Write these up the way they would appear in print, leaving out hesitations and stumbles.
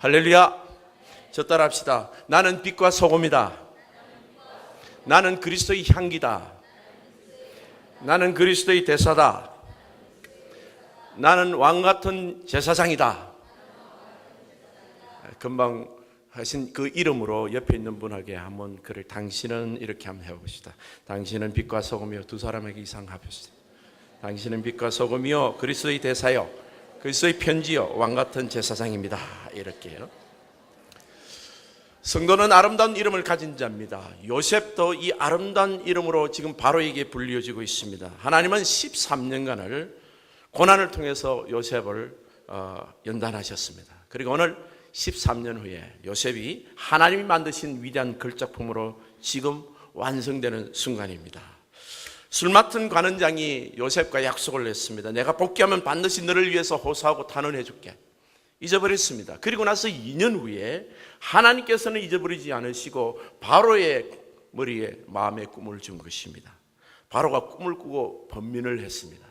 할렐루야. 저 따라합시다. 나는 빛과 소금이다. 나는 그리스도의 향기다. 나는 그리스도의 대사다. 나는 왕같은 제사장이다. 금방 하신 그 이름으로 옆에 있는 분에게 한번 그를 당신은 이렇게 한번 해봅시다. 당신은 빛과 소금이요. 두 사람에게 이상 합시다. 당신은 빛과 소금이요. 그리스도의 대사요. 그리스도의 편지요. 왕같은 제사장입니다. 이렇게요. 성도는 아름다운 이름을 가진 자입니다. 요셉도 이 아름다운 이름으로 지금 바로에게 불려지고 있습니다. 하나님은 13년간을 고난을 통해서 요셉을 연단하셨습니다. 그리고 오늘 13년 후에 요셉이 하나님이 만드신 위대한 걸작품으로 지금 완성되는 순간입니다. 술 맡은 관원장이 요셉과 약속을 했습니다. 내가 복귀하면 반드시 너를 위해서 호소하고 탄원해 줄게. 잊어버렸습니다. 그리고 나서 2년 후에 하나님께서는 잊어버리지 않으시고 바로의 머리에 마음의 꿈을 준 것입니다. 바로가 꿈을 꾸고 번민을 했습니다.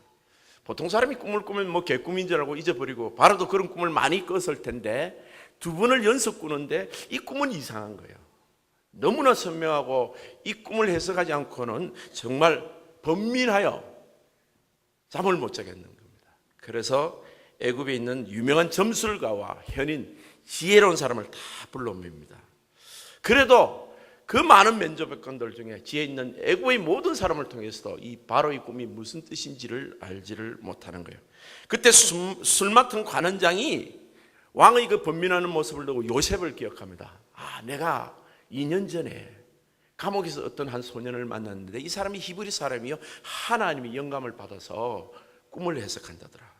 보통 사람이 꿈을 꾸면 뭐 개꿈인 줄 알고 잊어버리고, 바로도 그런 꿈을 많이 꿨을 텐데 두 번을 연속 꾸는데 이 꿈은 이상한 거예요. 너무나 선명하고 이 꿈을 해석하지 않고는 정말 번민하여 잠을 못 자겠는 겁니다. 그래서 애굽에 있는 유명한 점술가와 현인, 지혜로운 사람을 다 불러옵니다. 그래도 그 많은 면접관들 중에 지혜 있는 애굽의 모든 사람을 통해서도 이 바로의 꿈이 무슨 뜻인지를 알지를 못하는 거예요. 그때 술 맡은 관원장이 왕의 그 번민하는 모습을 보고 요셉을 기억합니다. 내가 2년 전에 감옥에서 어떤 한 소년을 만났는데 이 사람이 히브리 사람이요, 하나님이 영감을 받아서 꿈을 해석한다더라.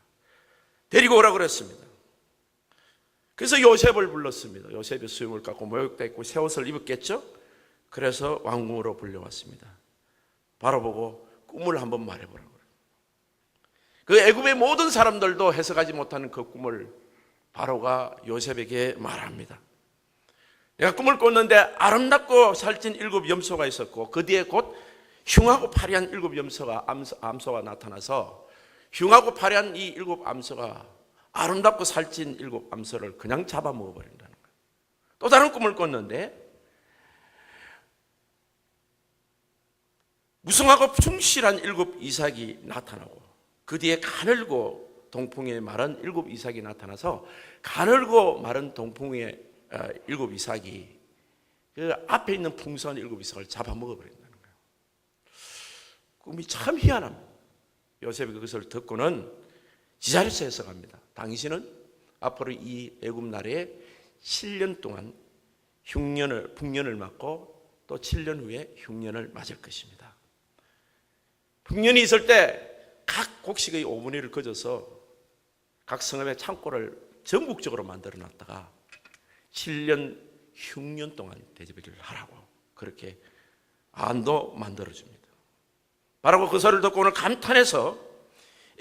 데리고 오라고 그랬습니다. 그래서 요셉을 불렀습니다. 요셉이 수염을 깎고 모욕도 했고 새 옷을 입었겠죠. 그래서 왕궁으로 불려왔습니다. 바로 보고 꿈을 한번 말해보라고 그래요. 그 애굽의 모든 사람들도 해석하지 못하는 그 꿈을 바로가 요셉에게 말합니다. 내가 꿈을 꿨는데 아름답고 살찐 7 염소가 있었고 그 뒤에 곧 흉하고 파리한 7 염소가 암소가 나타나서 흉하고 파리한 이 7 암소가 아름답고 살찐 7 암소를 그냥 잡아먹어버린다는 거예요. 또 다른 꿈을 꿨는데 무성하고 충실한 7 이삭이 나타나고 그 뒤에 가늘고 동풍에 마른 7 이삭이 나타나서 가늘고 마른 동풍에 7 이삭이 그 앞에 있는 풍성한 7 이삭을 잡아먹어버린다는 거예요. 꿈이 참 희한합니다. 요셉이 그것을 듣고는 지자리에서 해석합니다. 당신은 앞으로 이 애굽 나라에 7년 동안 풍년을 맞고 또 7년 후에 흉년을 맞을 것입니다. 풍년이 있을 때 각 곡식의 5분의 1을 거져서 각 성읍의 창고를 전국적으로 만들어 놨다가 7년 흉년 동안 대접을 하라고 그렇게 안도 만들어줍니다. 바로 그 소리를 듣고 오늘 감탄해서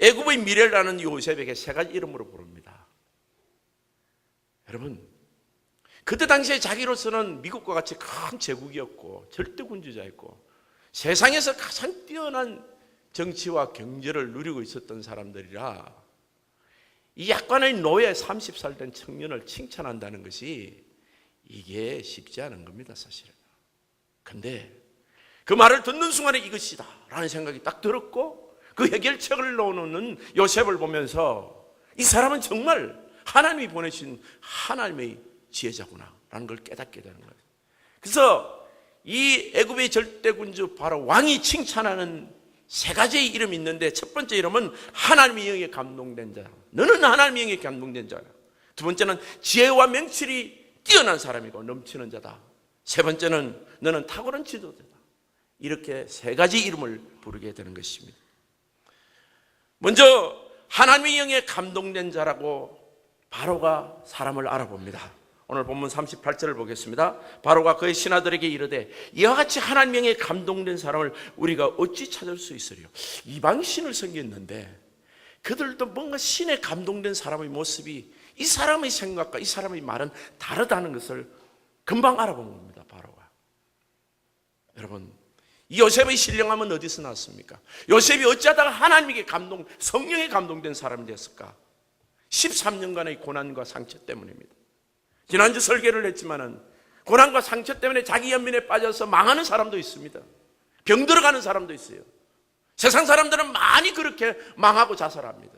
애굽의 미래를 아는 요셉에게 3가지 이름으로 부릅니다. 여러분, 그때 당시에 자기로서는 미국과 같이 큰 제국이었고 절대군주자였고 세상에서 가장 뛰어난 정치와 경제를 누리고 있었던 사람들이라 이 약관의 노예 30살 된 청년을 칭찬한다는 것이 이게 쉽지 않은 겁니다, 사실은. 근데 그 말을 듣는 순간에 이것이다 라는 생각이 딱 들었고 그 해결책을 놓는 요셉을 보면서 이 사람은 정말 하나님이 보내신 하나님의 지혜자구나 라는 걸 깨닫게 되는 거예요. 그래서 이 애굽의 절대군주 바로 왕이 칭찬하는 3가지의 이름이 있는데 첫 번째 이름은 하나님의 영에 감동된 자. 너는 하나님의 영에 감동된 자야. 두 번째는 지혜와 명철이 뛰어난 사람이고 넘치는 자다. 세 번째는 너는 탁월한 지도자다. 이렇게 3가지 이름을 부르게 되는 것입니다. 먼저 하나님의 영에 감동된 자라고 바로가 사람을 알아봅니다. 오늘 본문 38절을 보겠습니다. 바로가 그의 신하들에게 이르되 이와 같이 하나님의 영에 감동된 사람을 우리가 어찌 찾을 수 있으리요. 이방 신을 섬겼는데 그들도 뭔가 신에 감동된 사람의 모습이 이 사람의 생각과 이 사람의 말은 다르다는 것을 금방 알아본 겁니다. 바로가. 여러분, 이 요셉의 신령함은 어디서 났습니까? 요셉이 어찌하다가 하나님에게 성령에 감동된 사람이 됐을까? 13년간의 고난과 상처 때문입니다. 지난주 설계를 했지만은 고난과 상처 때문에 자기 연민에 빠져서 망하는 사람도 있습니다. 병들어가는 사람도 있어요. 세상 사람들은 많이 그렇게 망하고 자살합니다.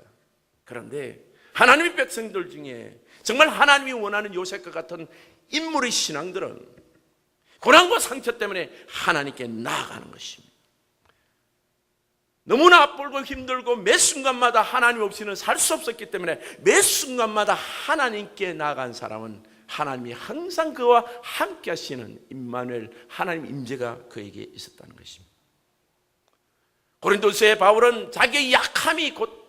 그런데 하나님의 백성들 중에 정말 하나님이 원하는 요셉과 같은 인물의 신앙들은 고난과 상처 때문에 하나님께 나아가는 것입니다. 너무나 앞볼고 힘들고 매 순간마다 하나님 없이는 살 수 없었기 때문에 매 순간마다 하나님께 나아간 사람은 하나님이 항상 그와 함께 하시는 임마누엘 하나님 임재가 그에게 있었다는 것입니다. 고린도서의 바울은 자기의 약함이 곧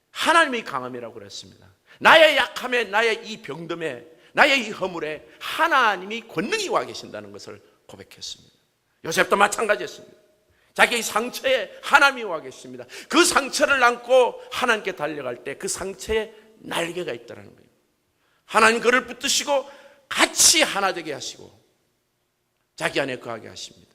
하나님의 강함이라고 그랬습니다. 나의 약함에, 나의 이 병듦에, 나의 이 허물에 하나님이 권능이 와 계신다는 것을 고백했습니다. 요셉도 마찬가지였습니다. 자기의 상처에 하나님이 와 계십니다. 그 상처를 안고 하나님께 달려갈 때 그 상처에 날개가 있다는 거예요. 하나님 그를 붙드시고 같이 하나 되게 하시고 자기 안에 거하게 하십니다.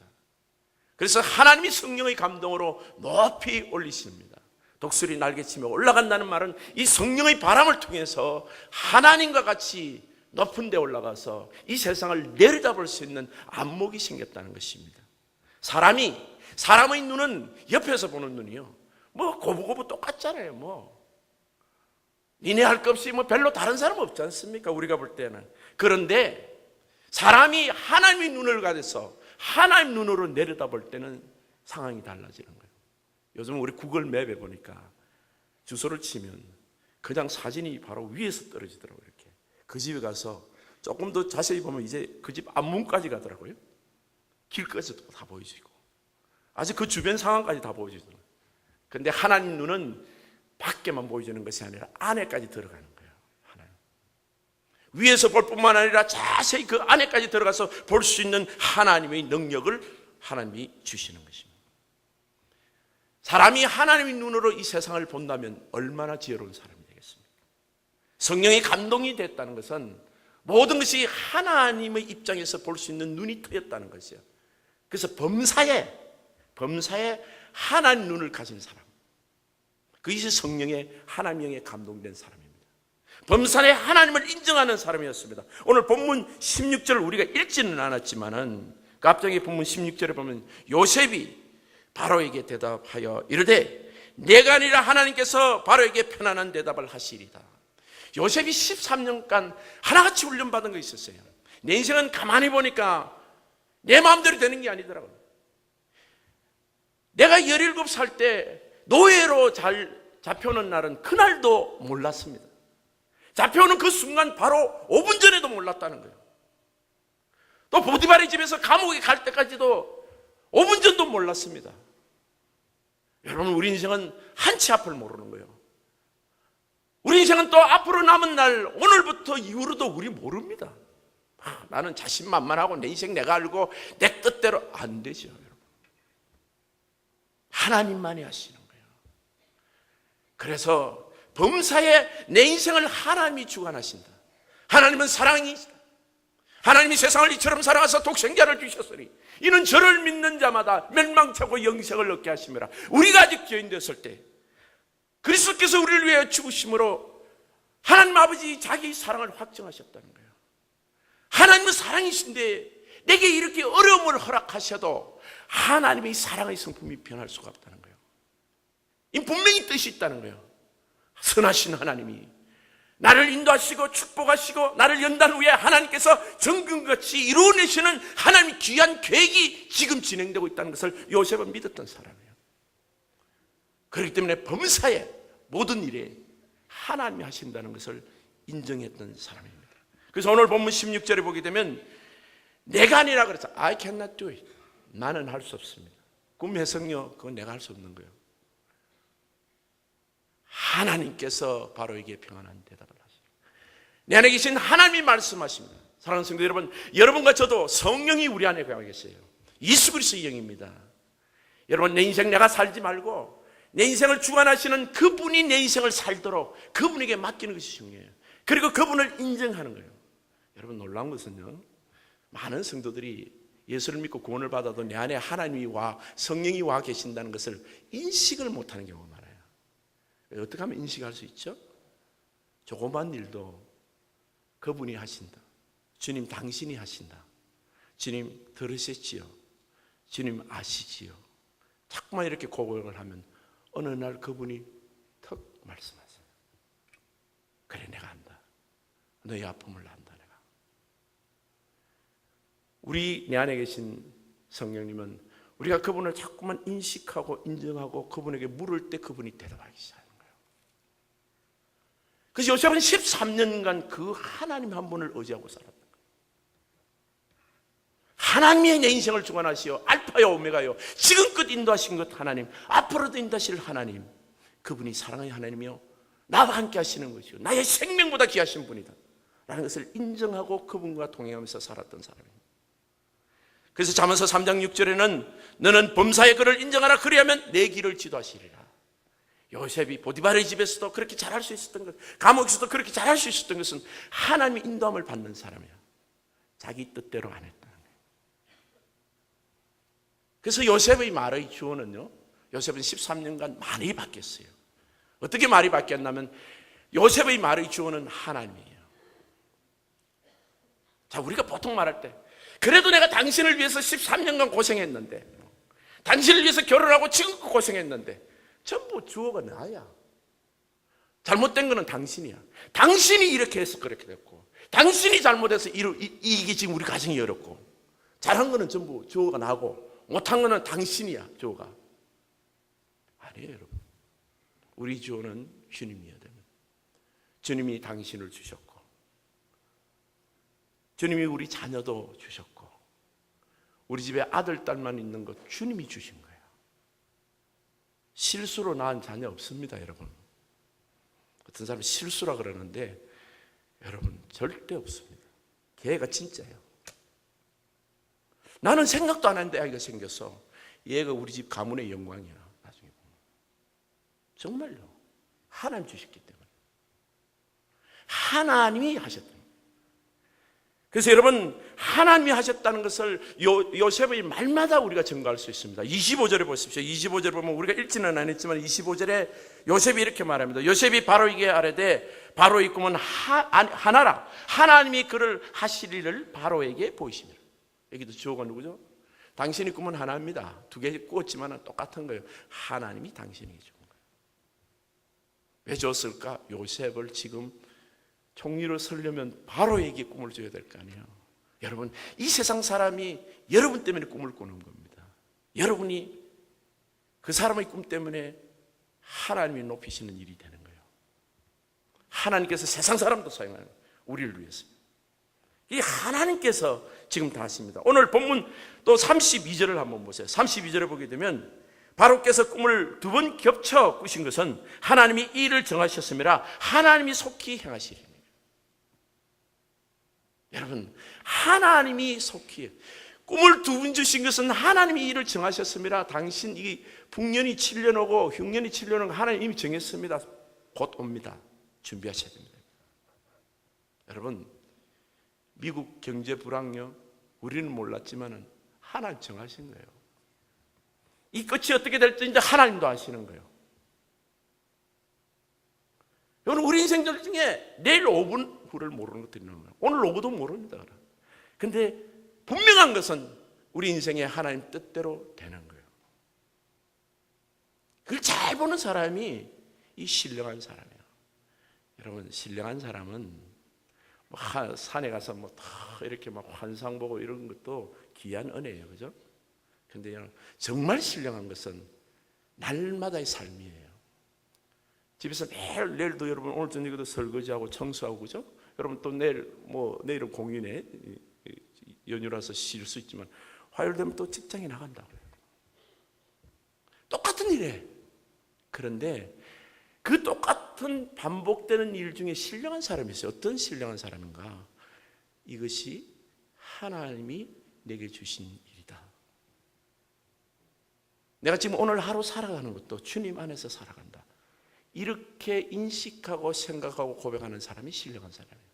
그래서 하나님이 성령의 감동으로 높이 올리십니다. 독수리 날개치며 올라간다는 말은 이 성령의 바람을 통해서 하나님과 같이 높은 데 올라가서 이 세상을 내려다볼 수 있는 안목이 생겼다는 것입니다. 사람의 눈은 옆에서 보는 눈이요, 뭐 고부고부 똑같잖아요. 뭐 니네 할 것 없이 뭐 별로 다른 사람 없지 않습니까? 우리가 볼 때는. 그런데 사람이 하나님의 눈을 가져서 하나님 눈으로 내려다볼 때는 상황이 달라지는 거예요. 요즘 우리 구글 맵에 보니까 주소를 치면 그냥 사진이 바로 위에서 떨어지더라고요. 이렇게 그 집에 가서 조금 더 자세히 보면 이제 그 집 앞문까지 가더라고요. 길까지도 다 보여지고 아직 그 주변 상황까지 다 보여지더라고요. 그런데 하나님 눈은 밖에만 보여주는 것이 아니라 안에까지 들어가는 거예요. 하나님. 위에서 볼 뿐만 아니라 자세히 그 안에까지 들어가서 볼 수 있는 하나님의 능력을 하나님이 주시는 것입니다. 사람이 하나님의 눈으로 이 세상을 본다면 얼마나 지혜로운 사람이 되겠습니까? 성령의 감동이 됐다는 것은 모든 것이 하나님의 입장에서 볼 수 있는 눈이 트였다는 것이에요. 그래서 범사에 하나님 눈을 가진 사람, 그것이 성령의 하나님의 감동된 사람입니다. 범사에 하나님을 인정하는 사람이었습니다. 오늘 본문 16절을 우리가 읽지는 않았지만은 갑자기 본문 16절에 보면 요셉이 바로에게 대답하여 이르되 내가 아니라 하나님께서 바로에게 편안한 대답을 하시리다. 요셉이 13년간 하나같이 훈련받은 거 있었어요. 내 인생은 가만히 보니까 내 마음대로 되는 게 아니더라고요. 내가 17살 때 노예로 잘 잡혀오는 날은 그날도 몰랐습니다. 잡혀오는 그 순간 바로 5분 전에도 몰랐다는 거예요. 또 보디발의 집에서 감옥에 갈 때까지도 5분 전도 몰랐습니다. 여러분, 우리 인생은 한치 앞을 모르는 거예요. 우리 인생은 또 앞으로 남은 날 오늘부터 이후로도 우리 모릅니다. 나는 자신만만하고 내 인생 내가 알고 내 뜻대로 안 되죠. 여러분. 하나님만이 하시는 거예요. 그래서 범사에 내 인생을 하나님이 주관하신다. 하나님은 사랑이시다. 하나님이 세상을 이처럼 사랑하사 독생자를 주셨으니 이는 저를 믿는 자마다 멸망치고 영생을 얻게 하심이라. 우리가 아직 죄인 됐을 때 그리스도께서 우리를 위해 죽으심으로 하나님 아버지 자기의 사랑을 확증하셨다는 거예요. 하나님은 사랑이신데 내게 이렇게 어려움을 허락하셔도 하나님의 사랑의 성품이 변할 수가 없다는 거예요. 이 분명히 뜻이 있다는 거예요. 선하신 하나님이 나를 인도하시고 축복하시고 나를 연단 후에 하나님께서 정금같이 이루어내시는 하나님의 귀한 계획이 지금 진행되고 있다는 것을 요셉은 믿었던 사람이에요. 그렇기 때문에 범사에 모든 일에 하나님이 하신다는 것을 인정했던 사람입니다. 그래서 오늘 본문 16절에 보게 되면 내가 아니라 그랬어. I cannot do it. 나는 할 수 없습니다. 꿈 해석요, 그건 내가 할 수 없는 거예요. 하나님께서 바로에게 평안한 대답을 하시고 내 안에 계신 하나님이 말씀하십니다. 사랑하는 성도 여러분, 여러분과 저도 성령이 우리 안에 거하고 계세요. 예수 그리스도의 영입니다. 여러분, 내 인생 내가 살지 말고 내 인생을 주관하시는 그분이 내 인생을 살도록 그분에게 맡기는 것이 중요해요. 그리고 그분을 인정하는 거예요. 여러분, 놀라운 것은요, 많은 성도들이 예수를 믿고 구원을 받아도 내 안에 하나님이 와 성령이 와 계신다는 것을 인식을 못하는 경우가 많아요. 어떻게 하면 인식할 수 있죠? 조그만 일도 그분이 하신다. 주님 당신이 하신다. 주님 들으셨지요. 주님 아시지요. 자꾸만 이렇게 고백을 하면 어느 날 그분이 턱 말씀하세요. 그래, 내가 안다. 너의 아픔을 안다. 내가. 내 안에 계신 성령님은 우리가 그분을 자꾸만 인식하고 인정하고 그분에게 물을 때 그분이 대답하기 시작하는 거예요. 그래서 요셉은 13년간 그 하나님 한 분을 의지하고 살았다. 하나님이 내 인생을 주관하시오. 알파요 오메가요. 지금껏 인도하신 것 하나님, 앞으로도 인도하실 하나님, 그분이 사랑의 하나님이요, 나와 함께 하시는 것이요, 나의 생명보다 귀하신 분이다 라는 것을 인정하고 그분과 동행하면서 살았던 사람입니다. 그래서 잠언서 3장 6절에는 너는 범사의 그를 인정하라. 그리하면 내 길을 지도하시리라. 요셉이 보디발의 집에서도 그렇게 잘할 수 있었던 것, 감옥에서도 그렇게 잘할 수 있었던 것은 하나님의 인도함을 받는 사람이야. 자기 뜻대로 안 했다는 거예요. 그래서 요셉의 말의 주어는요, 요셉은 13년간 많이 바뀌었어요. 어떻게 말이 바뀌었냐면 요셉의 말의 주어는 하나님이에요. 자, 우리가 보통 말할 때 그래도 내가 당신을 위해서 13년간 고생했는데, 당신을 위해서 결혼하고 지금껏 고생했는데, 전부 주어가 나야. 잘못된 거는 당신이야. 당신이 이렇게 해서 그렇게 됐고, 당신이 잘못해서 이게 지금 우리 가정이 어렵고, 잘한 거는 전부 주어가 나고, 못한 거는 당신이야. 주어가 아니에요. 여러분, 우리 주어는 주님이어야 됩니다. 주님이 당신을 주셨고, 주님이 우리 자녀도 주셨고, 우리 집에 아들, 딸만 있는 것 주님이 주신 거예요. 실수로 낳은 자녀 없습니다, 여러분. 어떤 사람은 실수라 그러는데 여러분, 절대 없습니다. 걔가 진짜예요. 나는 생각도 안 했는데 아이가 생겼어. 얘가 우리 집 가문의 영광이야. 나중에 보면. 정말요. 하나님 주셨기 때문에. 하나님이 하셨다. 그래서 여러분, 하나님이 하셨다는 것을 요셉의 말마다 우리가 증거할 수 있습니다. 25절에 보십시오. 25절에 보면 우리가 읽지는 않았지만 25절에 요셉이 이렇게 말합니다. 요셉이 바로에게 아뢰되 바로의 꿈은 하나라. 하나님이 그를 하시리를 바로에게 보이시니라. 여기도 주어가 누구죠? 당신의 꿈은 하나입니다. 두 개 꾸었지만 똑같은 거예요. 하나님이 당신에게 준 거예요. 왜 줬을까? 요셉을 지금 총리로 서려면 바로에게 꿈을 줘야 될 거 아니에요. 여러분, 이 세상 사람이 여러분 때문에 꿈을 꾸는 겁니다. 여러분이 그 사람의 꿈 때문에 하나님이 높이시는 일이 되는 거예요. 하나님께서 세상 사람도 사용하는 우리를 위해서. 이 하나님께서 지금 다 하십니다. 오늘 본문 또 32절을 한번 보세요. 32절에 보게 되면 바로께서 꿈을 두 번 겹쳐 꾸신 것은 하나님이 이 일을 정하셨음이라 하나님이 속히 행하시리니. 여러분, 하나님이 속히 꿈을 두 번 주신 것은 하나님이 이 일을 정하셨음이라. 당신 이 북년이 7년 오고 흉년이 7년 오고 하나님 이미 정했습니다. 곧 옵니다. 준비하셔야 됩니다. 여러분, 미국 경제 불황요, 우리는 몰랐지만 하나님 정하신 거예요. 이 끝이 어떻게 될지 이제 하나님도 아시는 거예요. 여러분, 우리 인생 중에 내일 5분 후를 모르는 것들이 있는 거예요. 오늘 오후도 모릅니다. 그런데 분명한 것은 우리 인생에 하나님 뜻대로 되는 거예요. 그걸 잘 보는 사람이 이 신령한 사람이에요. 여러분, 신령한 사람은 뭐 산에 가서 뭐 이렇게 막 환상 보고 이런 것도 귀한 은혜예요, 그죠? 근데 정말 신령한 것은 날마다의 삶이에요. 집에서 내일도 여러분 오늘 저녁에도 설거지하고 청소하고, 그죠? 여러분 또 내일은 공연에 연휴라서 쉴 수 있지만 화요일 되면 또 직장에 나간다고요. 똑같은 일이에요. 그런데 그 똑같은 반복되는 일 중에 신령한 사람이 있어요. 어떤 신령한 사람인가? 이것이 하나님이 내게 주신 일이다. 내가 지금 오늘 하루 살아가는 것도 주님 안에서 살아간다. 이렇게 인식하고 생각하고 고백하는 사람이 신령한 사람이에요.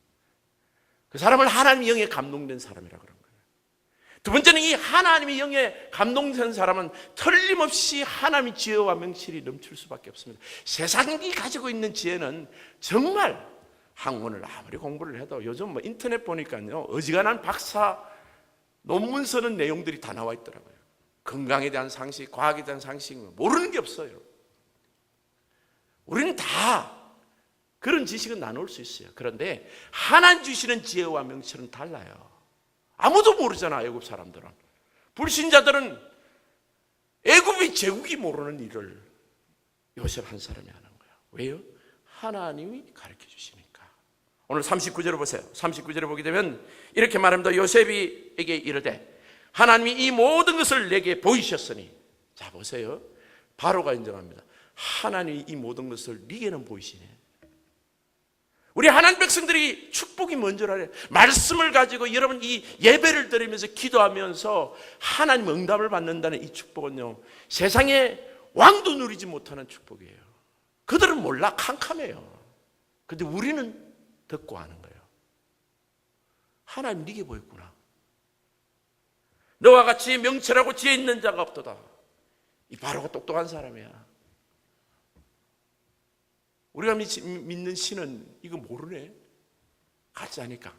그 사람을 하나님의 영에 감동된 사람이라고 그런 거예요. 두 번째는 이 하나님의 영에 감동된 사람은 틀림없이 하나님의 지혜와 명실이 넘칠 수밖에 없습니다. 세상이 가지고 있는 지혜는 정말 학문을 아무리 공부를 해도 요즘 뭐 인터넷 보니까요, 어지간한 박사 논문 쓰는 내용들이 다 나와 있더라고요. 건강에 대한 상식, 과학에 대한 상식, 모르는 게 없어요. 우리는 다 그런 지식은 나눌 수 있어요. 그런데 하나님 주시는 지혜와 명철은 달라요. 아무도 모르잖아, 애굽 사람들은. 불신자들은 애굽의 제국이 모르는 일을 요셉 한 사람이 하는 거예요. 왜요? 하나님이 가르쳐 주시니까. 오늘 39절을 보세요. 39절에 보게 되면 이렇게 말합니다. 요셉에게 이르되 하나님이 이 모든 것을 내게 보이셨으니. 자, 보세요. 바로가 인정합니다. 하나님이 이 모든 것을 네게는 보이시네. 우리 하나님 백성들이 축복이 뭔지를 알아요. 말씀을 가지고 여러분 이 예배를 드리면서 기도하면서 하나님 응답을 받는다는 이 축복은요, 세상에 왕도 누리지 못하는 축복이에요. 그들은 몰라, 캄캄해요. 그런데 우리는 듣고 아는 거예요. 하나님 네게 보였구나. 너와 같이 명철하고 지혜 있는 자가 없도다. 이 바로가 똑똑한 사람이야. 우리가 믿는 신은 이거 모르네. 가짜니까.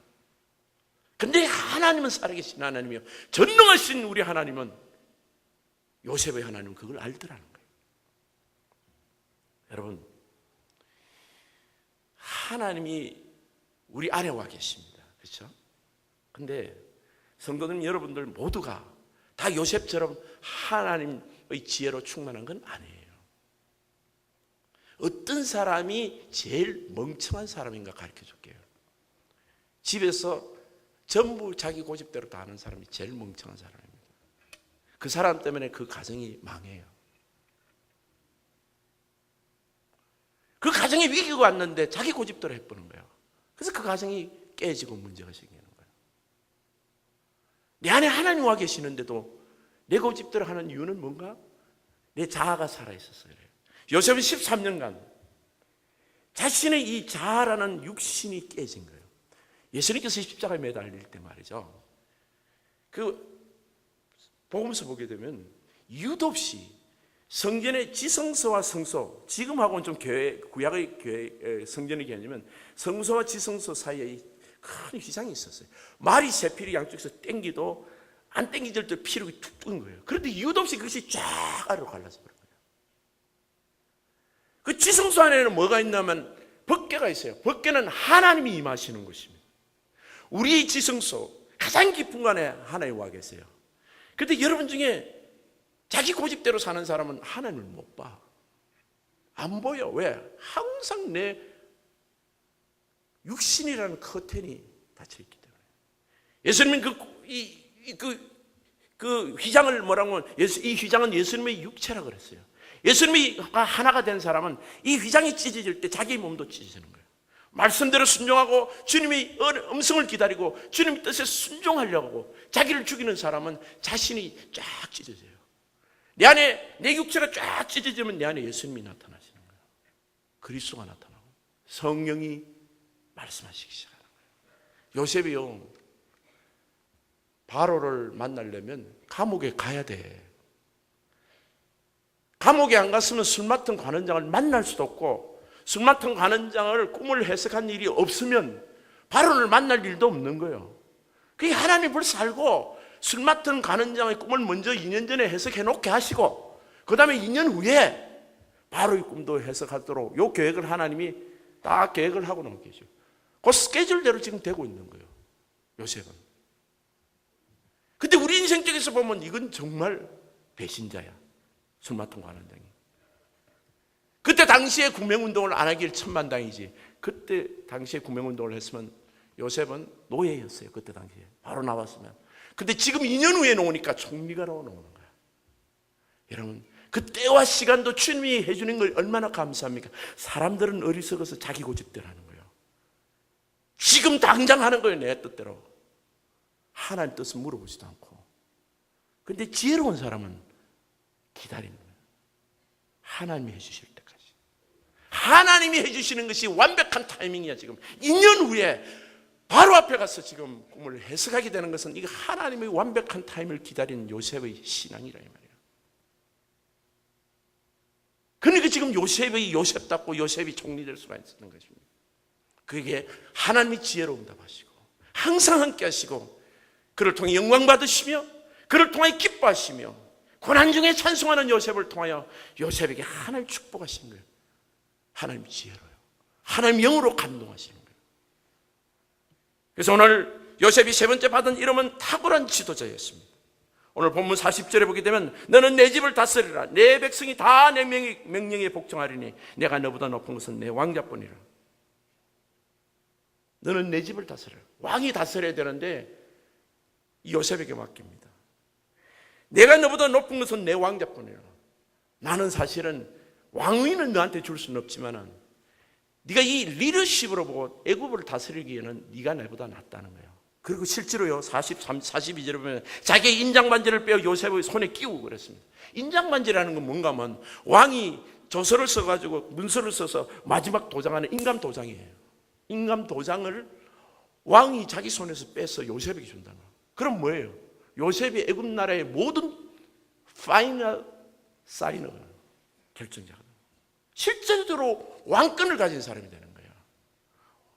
근데 하나님은 살아계신 하나님이요, 전능하신 우리 하나님은, 요셉의 하나님은 그걸 알더라는 거예요. 여러분, 하나님이 우리 안에 와 계십니다. 그렇죠? 근데 성도님 여러분들 모두가 다 요셉처럼 하나님의 지혜로 충만한 건 아니에요. 어떤 사람이 제일 멍청한 사람인가 가르쳐 줄게요. 집에서 전부 자기 고집대로 다 하는 사람이 제일 멍청한 사람입니다. 그 사람 때문에 그 가정이 망해요. 그 가정에 위기가 왔는데 자기 고집대로 해보는 거예요. 그래서 그 가정이 깨지고 문제가 생기는 거예요. 내 안에 하나님 와 계시는데도 내 고집대로 하는 이유는 뭔가? 내 자아가 살아있어서 그래요. 요셉은 13년간 자신의 이 자아라는 육신이 깨진 거예요. 예수님께서 십자가에 매달릴 때 말이죠, 그 복음서 보게 되면 이유도 없이 성전의 지성소와 성소, 지금하고는 좀 구약의 교회 성전의 개념이면 성소와 지성소 사이에 큰 휘장이 있었어요. 말이 세필이 양쪽에서 땡기도 안 땡기질 때 피력이 툭 뜨는 거예요. 그런데 이유도 없이 그것이 쫙 아래로 갈라져 버려요. 그 지성소 안에는 뭐가 있냐면 법궤가 있어요. 법궤는 하나님이 임하시는 것입니다. 우리 지성소 가장 깊은 곳에 하나님 와 계세요. 그런데 여러분 중에 자기 고집대로 사는 사람은 하나님을 못 봐. 안 보여. 왜? 항상 내 육신이라는 커튼이 닫혀있기 때문에. 예수님은 그 휘장을 뭐라고 하면, 이 휘장은 예수님의 육체라고 그랬어요. 예수님이 하나가 된 사람은 이 휘장이 찢어질 때 자기 몸도 찢어지는 거예요. 말씀대로 순종하고 주님의 음성을 기다리고 주님의 뜻에 순종하려고 하고 자기를 죽이는 사람은 자신이 쫙 찢어져요. 내 안에 내 육체가 쫙 찢어지면 내 안에 예수님이 나타나시는 거예요. 그리스도가 나타나고 성령이 말씀하시기 시작하는 거예요. 요셉이요, 바로를 만나려면 감옥에 가야 돼. 감옥에 안 갔으면 술 맡은 관원장을 만날 수도 없고, 술 맡은 관원장을 꿈을 해석한 일이 없으면 바로를 만날 일도 없는 거예요. 그게 하나님 벌써 알고 술 맡은 관원장의 꿈을 먼저 2년 전에 해석해 놓게 하시고, 그 다음에 2년 후에 바로의 꿈도 해석하도록 요 계획을 하나님이 다 계획을 하고 놓은 계죠. 그 스케줄대로 지금 되고 있는 거예요, 요셉은. 근데 우리 인생 쪽에서 보면 이건 정말 배신자야, 술 맡은 관원장이. 그때 당시에 구명운동을 안 하길 천만다행이지, 그때 당시에 구명운동을 했으면 요셉은 노예였어요. 그때 당시에 바로 나왔으면. 근데 지금 2년 후에 나오니까 총리가 나오는 거야. 여러분, 그 때와 시간도 주님이 해주는 걸 얼마나 감사합니까? 사람들은 어리석어서 자기 고집대로 하는 거예요. 지금 당장 하는 거예요, 내 뜻대로. 하나님 뜻을 물어보지도 않고. 근데 지혜로운 사람은 기다리는 거예요. 하나님이 해주실 때까지. 하나님이 해주시는 것이 완벽한 타이밍이야. 지금 2년 후에 바로 앞에 가서 지금 꿈을 해석하게 되는 것은 이게 하나님의 완벽한 타임을 기다리는 요셉의 신앙이라 이 말이에요. 그러니까 지금 요셉이 요셉답고 요셉이 총리 될 수가 있었던 것입니다. 그에게 하나님이 지혜로 응답하시고 항상 함께 하시고 그를 통해 영광 받으시며 그를 통해 기뻐하시며 고난 중에 찬송하는 요셉을 통하여 요셉에게 하나님 축복하신 거예요. 하나님 지혜로요. 하나님 영으로 감동하시는 거예요. 그래서 오늘 요셉이 세 번째 받은 이름은 탁월한 지도자였습니다. 오늘 본문 40절에 보게 되면 너는 내 집을 다스리라. 내 백성이 다 내 명령에 복종하리니 내가 너보다 높은 것은 내 왕자뿐이라. 너는 내 집을 다스려라. 왕이 다스려야 되는데 요셉에게 맡깁니다. 내가 너보다 높은 것은 내 왕자뿐이라. 나는 사실은 왕위는 너한테 줄 수는 없지만 네가 이 리더십으로 보고 애굽을 다스리기에는 네가 나보다 낫다는 거예요. 그리고 실제로요 42절에 보면 자기의 인장반지를 빼어 요셉의 손에 끼우고 그랬습니다. 인장반지라는 건 뭔가 하면 왕이 조서를 써가지고 문서를 써서 마지막 도장하는 인감 도장이에요. 인감 도장을 왕이 자기 손에서 빼서 요셉에게 준다는 거예요. 그럼 뭐예요? 요셉이 애굽 나라의 모든 파이널 사이너가 결정자가 실제로 왕권을 가진 사람이 되는 거예요.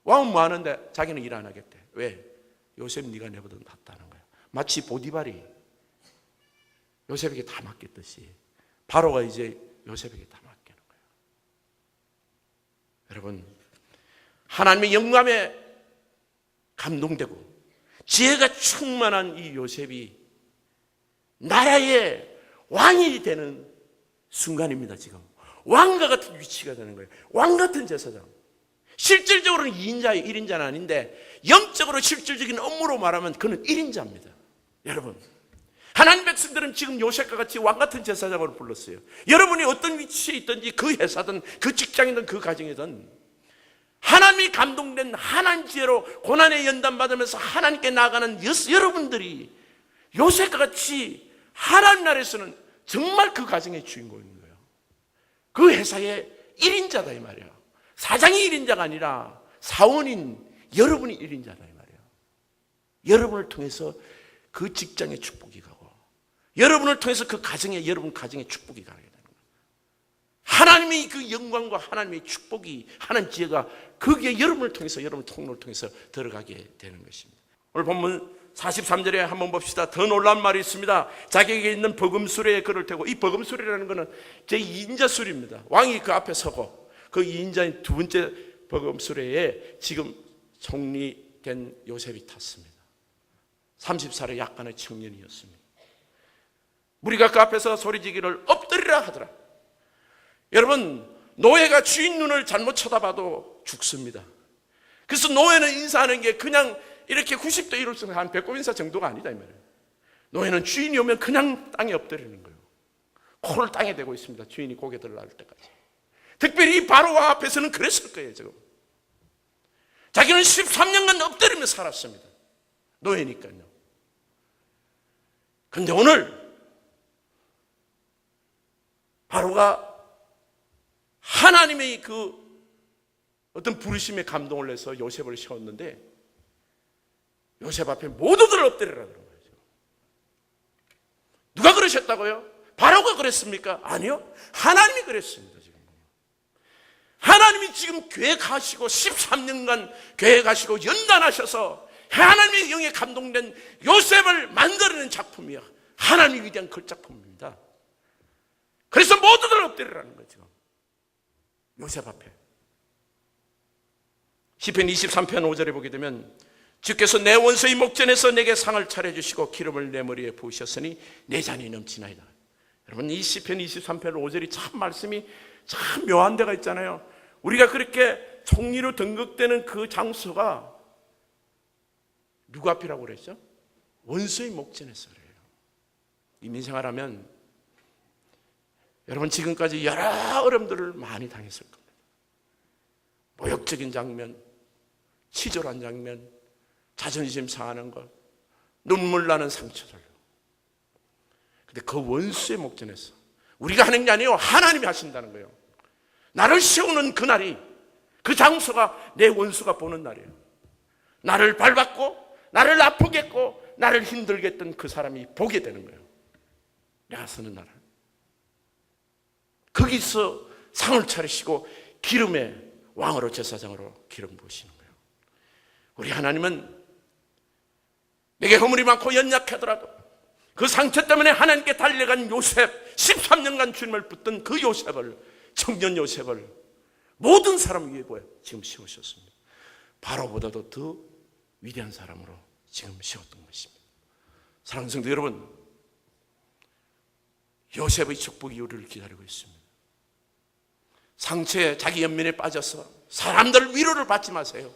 왕은 뭐 하는데 자기는 일 안 하겠대. 왜? 요셉 네가 내보다 낫다는 거예요. 마치 보디발이 요셉에게 다 맡겼듯이 바로가 이제 요셉에게 다 맡기는 거예요. 여러분 하나님의 영감에 감동되고 지혜가 충만한 이 요셉이 나라의 왕이 되는 순간입니다. 지금 왕과 같은 위치가 되는 거예요. 왕 같은 제사장. 실질적으로는 2인자예요. 1인자는 아닌데 영적으로 실질적인 업무로 말하면 그는 1인자입니다. 여러분 하나님 백성들은 지금 요셉과 같이 왕 같은 제사장으로 불렀어요. 여러분이 어떤 위치에 있든지 그 회사든 그 직장이든 그 가정이든 하나님이 감동된 하나님 지혜로 고난의 연단 받으면서 하나님께 나아가는 여러분들이 요셉과 같이 하나님 나라에서는 정말 그 가정의 주인공인 거예요. 그 회사의 1인자다 이 말이에요. 사장이 1인자가 아니라 사원인 여러분이 1인자다 이 말이에요. 여러분을 통해서 그 직장의 축복이 가고 여러분을 통해서 그 가정에 여러분 가정의 축복이 가게 되는 거예요. 하나님의 그 영광과 하나님의 축복이 하나님 지혜가 거기에 여러분을 통해서 여러분 통로를 통해서 들어가게 되는 것입니다. 오늘 본문 43절에 한번 봅시다. 더 놀라운 말이 있습니다. 자기에게 있는 버금수레에 그를 태고 이 버금수레라는 것은 제2인자술입니다. 왕이 그 앞에 서고 그 2인자인 두 번째 버금수레에 지금 총리된 요셉이 탔습니다. 30살의 약간의 청년이었습니다. 무리가 그 앞에서 소리지기를 엎드리라 하더라. 여러분 노예가 주인 눈을 잘못 쳐다봐도 죽습니다. 그래서 노예는 인사하는 게 그냥 이렇게 90도 1호 한 배꼽 인사 정도가 아니다 이 말이에요. 노예는 주인이 오면 그냥 땅에 엎드리는 거예요. 코를 땅에 대고 있습니다. 주인이 고개 들어갈 때까지. 특별히 이 바로와 앞에서는 그랬을 거예요. 지금 자기는 13년간 엎드리며 살았습니다. 노예니까요. 그런데 오늘 바로가 하나님의 그 어떤 부르심에 감동을 내서 요셉을 세웠는데 요셉 앞에 모두들 엎드리라 그런 거예요. 누가 그러셨다고요? 바로가 그랬습니까? 아니요. 하나님이 그랬습니다. 지금 하나님이 지금 계획하시고 13년간 계획하시고 연단하셔서 하나님의 영에 감동된 요셉을 만들어낸 작품이야. 하나님의 위대한 그 작품입니다. 그래서 모두들 엎드리라는 거죠. 요셉 앞에. 시편 23편 5절에 보게 되면 주께서 내 원수의 목전에서 내게 상을 차려주시고 기름을 내 머리에 부으셨으니 내 잔이 넘치나이다. 여러분 이 시편 23편 5절이 참 말씀이 참 묘한 데가 있잖아요. 우리가 그렇게 총리로 등극되는 그 장소가 누구 앞이라고 그랬죠? 원수의 목전에서 그래요. 인민생활하면 여러분 지금까지 여러 어려움들을 많이 당했을 겁니다. 모욕적인 장면, 치졸한 장면, 자존심 상하는 것, 눈물 나는 상처들. 근데 그 원수의 목전에서 우리가 하는 게 아니에요. 하나님이 하신다는 거예요. 나를 세우는 그날이 그 장소가 내 원수가 보는 날이에요. 나를 밟았고 나를 아프게 했고 나를 힘들게 했던 그 사람이 보게 되는 거예요. 내가 서는 나를. 거기서 상을 차리시고 기름에 왕으로 제사장으로 기름 부으시는 거예요. 우리 하나님은 내게 허물이 많고 연약하더라도 그 상처 때문에 하나님께 달려간 요셉, 13년간 주님을 붙든 그 요셉을, 청년 요셉을 모든 사람 위에 지금 세우셨습니다. 바로보다도 더 위대한 사람으로 지금 세웠던 것입니다. 사랑하는 성도 여러분, 요셉의 축복이 우리를 기다리고 있습니다. 상처에 자기 연민에 빠져서 사람들 위로를 받지 마세요.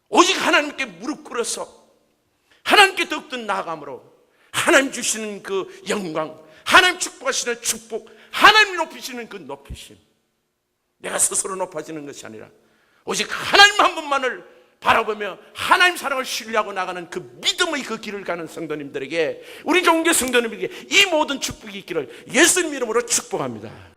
오직 하나님께 무릎 꿇어서 하나님께 더욱더 나아감으로 하나님 주시는 그 영광, 하나님 축복하시는 축복, 하나님 높이시는 그 높이심, 내가 스스로 높아지는 것이 아니라 오직 하나님 한 분만을 바라보며 하나님 사랑을 신뢰하고 나가는 그 믿음의 그 길을 가는 성도님들에게, 우리 종교 성도님에게 이 모든 축복이 있기를 예수님 이름으로 축복합니다.